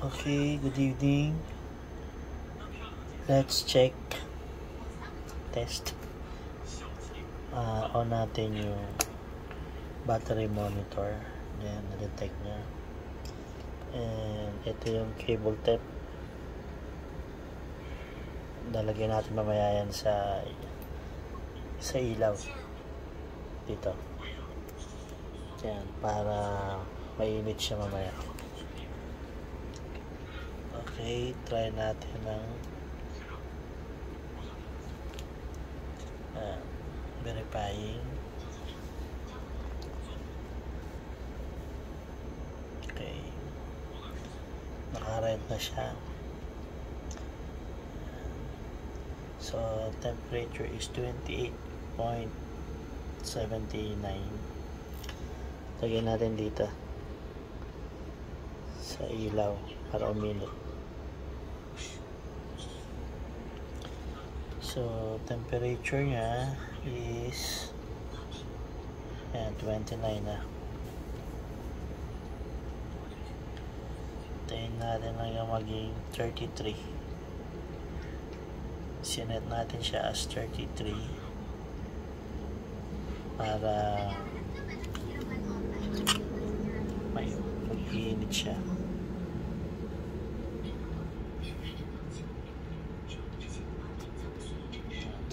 Okay, good evening. Let's check test. On natin yung battery monitor. Then, na-detect niya. And ito yung cable tip. Lalagyan natin mamaya yan sa ilaw. Dito. Yan, para mainit siya mamaya. Okay, try natin ng verifying. Okay, naka-red na siya. So temperature is 28.79. Lagyan natin dito sa ilaw para uminit. So temperature niya is 29 na. Tayin natin hanggang maging 33. Sinet natin siya as 33 para may mag-iinit siya.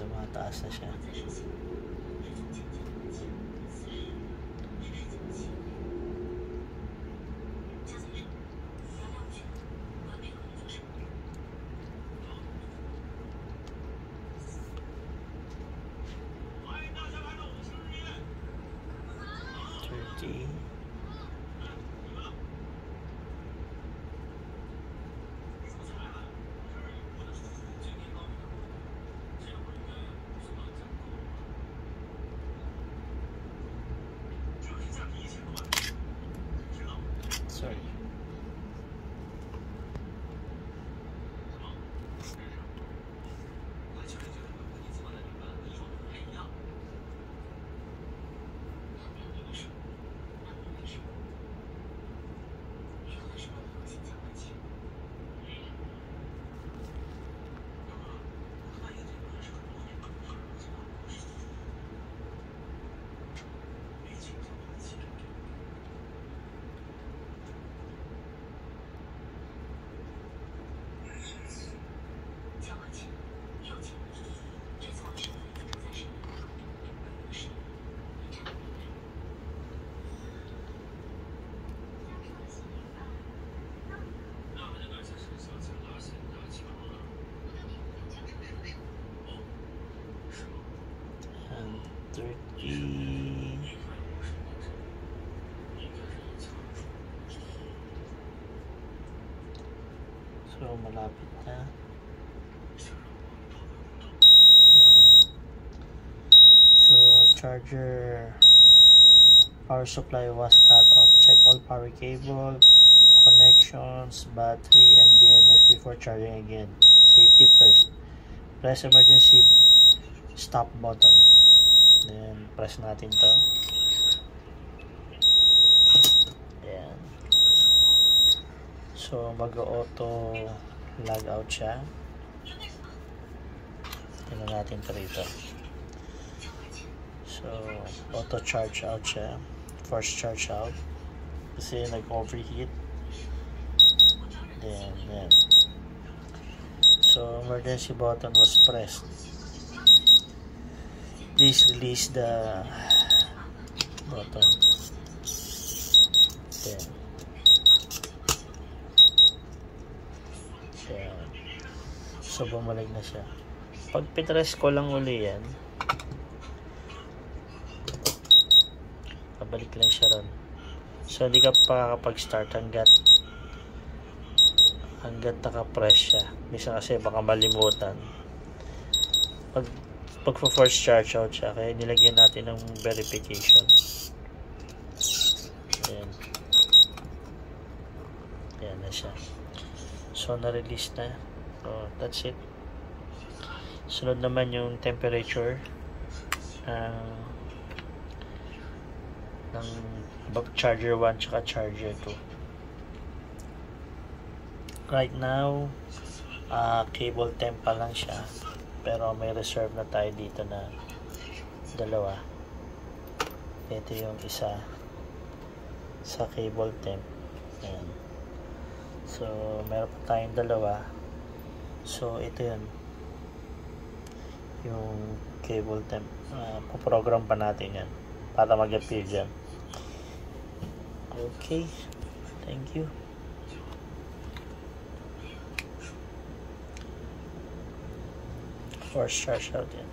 Tumataas na siya. Sorry. So malapit na. Ayan. So charger power supply was cut off. Check all power cable, connections, battery, and BMS before charging again. Safety first. Press emergency stop button. Then press natin to. Ayan. So mag-auto log out siya. Tingnan natin ito rito. So auto charge out siya. Force charge out. Kasi nag-overheat. Then yan. So emergency button was pressed. Please release the button. Then so bumalik na siya. Pag pitress ko lang uli yan, pabalik lang siya ron. So hindi ka pa kapag-start hanggat naka-press siya. Minsan kasi baka malimutan. Pag force charge out siya, kaya nilagyan natin ng verification. Ayan na siya. So na-release na. So that's it. Sunod naman yung temperature ng charger 1 tsaka charger 2. right now cable temp pa lang siya, pero may reserve na tayo dito na dalawa. Ito yung isa sa cable temp. Ayan. So meron pa tayong dalawa. So ito yun, yung cable temp. Puprogram pa natin yan para mag-appear dyan. Okay, thank you. Force charge out yan.